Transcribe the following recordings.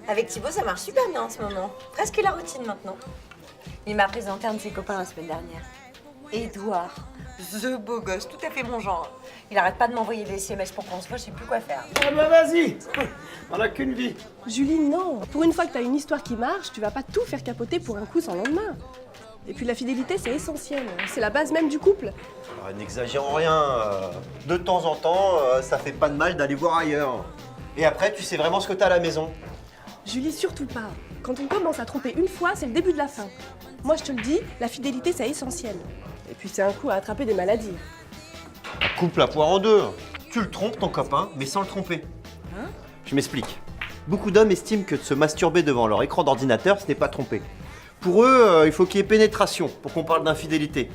Avec Thibaut, ça marche super bien en ce moment. Presque la routine maintenant. Il m'a présenté un de ses copains la semaine dernière. Édouard, the beau gosse, tout à fait mon genre. Il arrête pas de m'envoyer des SMS pour qu'on se voit, je sais plus quoi faire. Ah bah vas-y, on a qu'une vie. Julie, non. Pour une fois que t'as une histoire qui marche, tu vas pas tout faire capoter pour un coup sans lendemain. Et puis la fidélité, c'est essentiel. C'est la base même du couple. Alors, n'exagérons rien. De temps en temps, ça fait pas de mal d'aller voir ailleurs. Et après, tu sais vraiment ce que t'as à la maison. Julie, surtout pas. Quand on commence à tromper une fois, c'est le début de la fin. Moi, je te le dis, la fidélité, c'est essentiel. Et puis c'est un coup à attraper des maladies. Coupe la poire en deux. Tu le trompes, ton copain, mais sans le tromper. Hein? Je m'explique. Beaucoup d'hommes estiment que de se masturber devant leur écran d'ordinateur, ce n'est pas tromper. Pour eux, il faut qu'il y ait pénétration pour qu'on parle d'infidélité.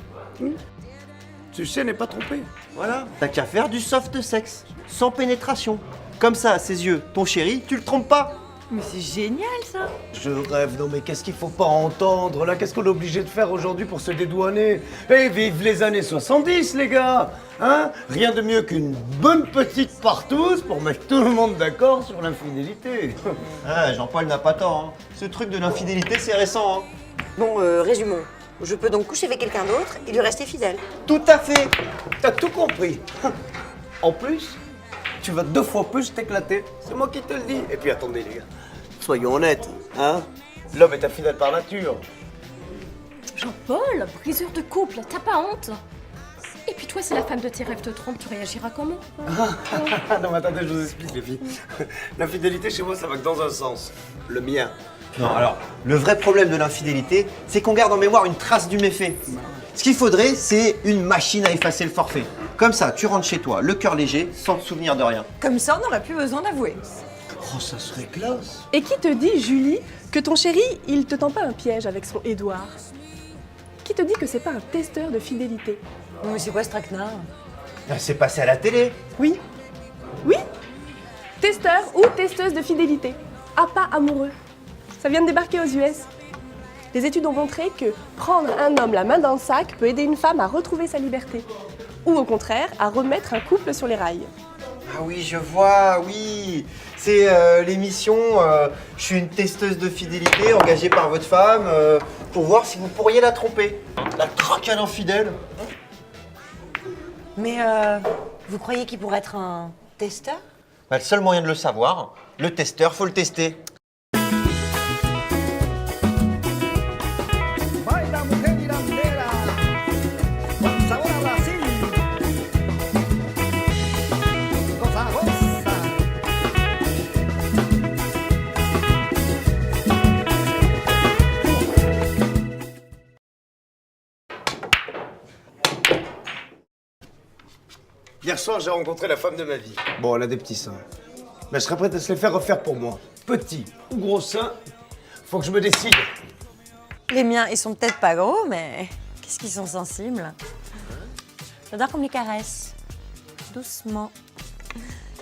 Tu sais, n'est pas trompé. Voilà. T'as qu'à faire du soft sexe, sans pénétration. Comme ça, à ses yeux, ton chéri, tu le trompes pas. Mais c'est génial ça! Je rêve, non mais qu'est-ce qu'il faut pas entendre là? Qu'est-ce qu'on est obligé de faire aujourd'hui pour se dédouaner? Eh, vive les années 70 les gars! Hein? Rien de mieux qu'une bonne petite partouze pour mettre tout le monde d'accord sur l'infidélité. Ah, Jean-Paul n'a pas tort. Hein. Ce truc de l'infidélité, c'est récent. Hein. Bon, résumons. Je peux donc coucher avec quelqu'un d'autre et lui rester fidèle. Tout à fait. T'as tout compris. En plus, tu vas 2 fois plus t'éclater. C'est moi qui te le dis. Et puis attendez les gars, soyons honnêtes, hein? L'homme est infidèle par nature. Jean-Paul, briseur de couple, t'as pas honte? Et puis toi, si la femme de tes rêves te trompe, tu réagiras comment? Non mais attendez, je vous explique les filles. L'infidélité chez moi, ça va que dans un sens. Le mien. Non, alors, le vrai problème de l'infidélité, c'est qu'on garde en mémoire une trace du méfait. Ce qu'il faudrait, c'est une machine à effacer le forfait. Comme ça, tu rentres chez toi, le cœur léger, sans te souvenir de rien. Comme ça, on n'aurait plus besoin d'avouer. Oh, ça serait classe. Et qui te dit, Julie, que ton chéri, il te tend pas un piège avec son Édouard? Qui te dit que c'est pas un testeur de fidélité? Mais c'est quoi ce traquenard? C'est passé à la télé. Oui. Oui. Testeur ou testeuse de fidélité. Appât amoureux. Ça vient de débarquer aux US. Les études ont montré que prendre un homme la main dans le sac peut aider une femme à retrouver sa liberté. Ou au contraire, à remettre un couple sur les rails. Ah oui, je vois, oui. C'est l'émission Je suis une testeuse de fidélité engagée par votre femme pour voir si vous pourriez la tromper. La traque à l'infidèle. Mais vous croyez qu'il pourrait être un testeur? Bah, le seul moyen de le savoir, le testeur, faut le tester. Baila mujer mirandera, con sabor a Brasil. Cosa rosa. Hier soir, j'ai rencontré la femme de ma vie. Bon, elle a des petits seins. Mais je serais prête à se les faire refaire pour moi. Petit ou gros seins, faut que je me décide. Les miens, ils sont peut-être pas gros, mais qu'est-ce qu'ils sont sensibles. J'adore qu'on me les caresse. Doucement.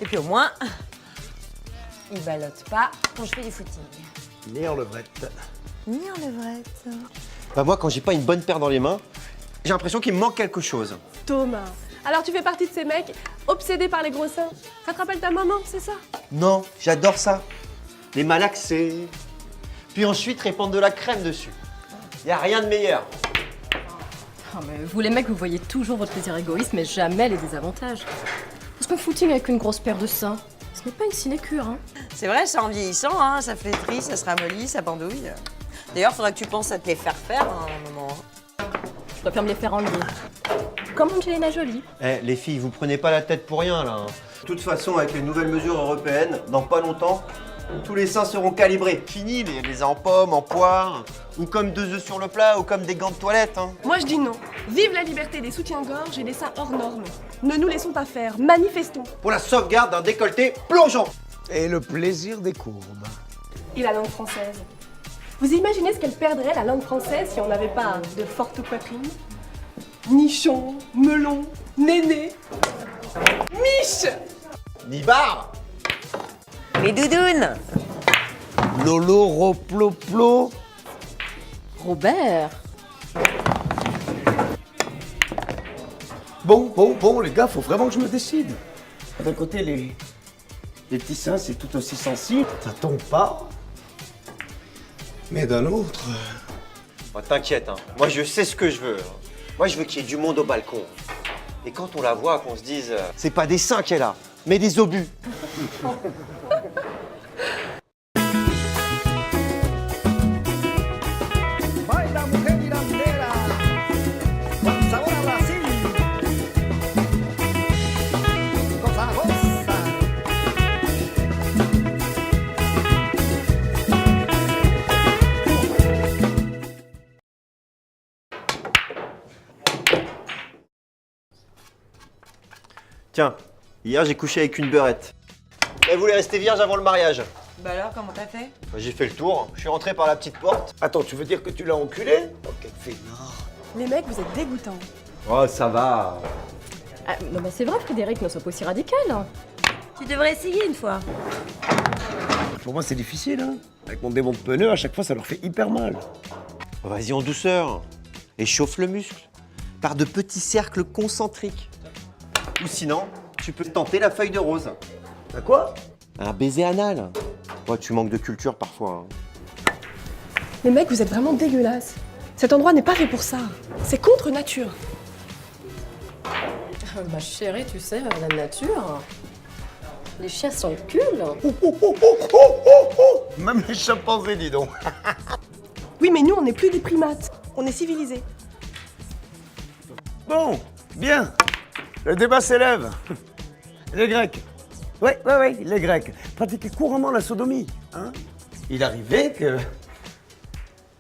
Et puis au moins, ils ballottent pas quand je fais du footing. Ni en levrette. Ni en levrette. Bah moi, quand j'ai pas une bonne paire dans les mains, j'ai l'impression qu'il me manque quelque chose. Thomas, alors tu fais partie de ces mecs obsédés par les gros seins. Ça te rappelle ta maman, c'est ça? Non, j'adore ça. Les malaxer. Puis ensuite, répandre de la crème dessus. Y a rien de meilleur. Oh, mais vous les mecs, vous voyez toujours votre plaisir égoïste, mais jamais les désavantages. Parce qu'un footing avec une grosse paire de seins, ce n'est pas une sinécure, hein. C'est vrai, c'est en vieillissant, hein, ça flétrit, ça se ramollit, ça bandouille. D'ailleurs, faudra que tu penses à te les faire faire à un moment. Je dois bien me les faire enlever. Comme Angelina Jolie. Eh, les filles, vous prenez pas la tête pour rien, là. Hein. De toute façon, avec les nouvelles mesures européennes, dans pas longtemps, tous les seins seront calibrés. Fini les en pomme, en poire, ou comme 2 œufs sur le plat, ou comme des gants de toilette. Hein. Moi je dis non. Vive la liberté des soutiens-gorge et des seins hors normes. Ne nous laissons pas faire, manifestons. Pour la sauvegarde d'un décolleté plongeant. Et le plaisir des courbes. Et la langue française. Vous imaginez ce qu'elle perdrait la langue française si on n'avait pas de forte poitrine? Nichon, melon, néné, miche. Nibar. Les doudounes. Lolo, roploplo. Robert. Bon, les gars, faut vraiment que je me décide. D'un côté, les petits seins, c'est tout aussi sensible. Ça tombe pas. Mais d'un autre... Bah, t'inquiète, hein. Moi je sais ce que je veux. Moi je veux qu'il y ait du monde au balcon. Et quand on la voit, qu'on se dise, c'est pas des seins qu'elle a, mais des obus. Baila mujer mirandera, con sabor a Brasil. Cosa goza. Tiens, hier j'ai couché avec une beurette. Elle voulait rester vierge avant le mariage. Bah alors, comment t'as fait? Bah, j'ai fait le tour, je suis rentré par la petite porte. Attends, tu veux dire que tu l'as enculé? Oh, quel fainéant. Les mecs, vous êtes dégoûtants. Oh, ça va. Ah, non, bah c'est vrai, Frédéric, ne sois pas aussi radical. Tu devrais essayer une fois. Pour moi, c'est difficile, hein. Avec mon démon de pneu, à chaque fois, ça leur fait hyper mal. Oh, vas-y en douceur. Et chauffe le muscle. Par de petits cercles concentriques. Ou sinon, tu peux tenter la feuille de rose. T'as quoi? Un baiser anal. Ouais, tu manques de culture parfois. Hein. Les mecs, vous êtes vraiment dégueulasses. Cet endroit n'est pas fait pour ça. C'est contre nature. Ma chérie, tu sais, la nature. Les chiens s'enculent. Même les chimpanzés, dis donc. Oui, mais nous, on n'est plus des primates. On est civilisés. Bon, bien. Le débat s'élève. Les Grecs. Oui, les Grecs pratiquaient couramment la sodomie. Hein. Il arrivait que,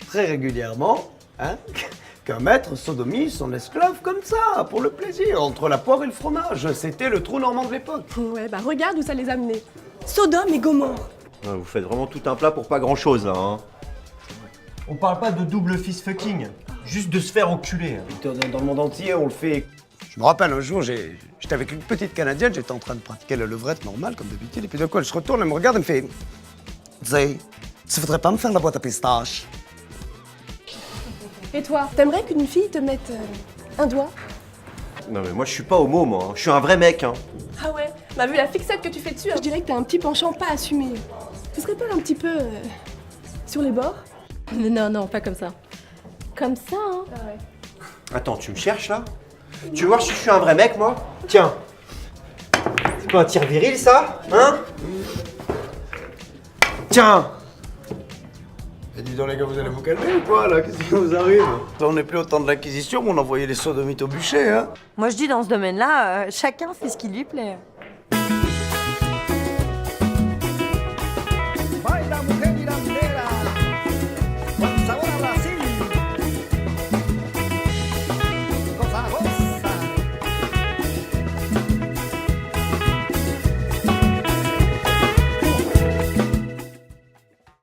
très régulièrement, hein, qu'un maître sodomise son esclave comme ça, pour le plaisir, entre la poire et le fromage. C'était le trou normand de l'époque. Ouais, bah regarde où ça les a menés. Sodome et Gomorre. Ouais, vous faites vraiment tout un plat pour pas grand chose là. Hein. On parle pas de double fist fucking, juste de se faire enculer. Dans le monde entier, on le fait. Je me rappelle un jour, j'étais avec une petite Canadienne, j'étais en train de pratiquer la levrette normale, comme d'habitude, et puis d'un coup, elle se retourne, elle me regarde, elle me fait Zay, tu voudrais pas me faire la boîte à pistache? Et toi, t'aimerais qu'une fille te mette un doigt? Non mais moi je suis pas homo moi, je suis un vrai mec. Hein. Ah ouais, bah vu la fixette que tu fais dessus, je dirais que t'as un petit penchant pas assumé. Tu serais pas un petit peu sur les bords? Non, non, pas comme ça. Comme ça, hein. Ah ouais. Attends, tu me cherches là? Tu veux voir si je suis un vrai mec moi? Tiens. C'est pas un tir viril ça? Hein? Tiens. Et dis donc les gars, vous allez vous calmer ou quoi là? Qu'est-ce qui vous arrive? On n'est plus au temps de l'Inquisition, mais on envoyait les sodomites au bûcher, hein. Moi, je dis dans ce domaine-là, chacun fait ce qui lui plaît.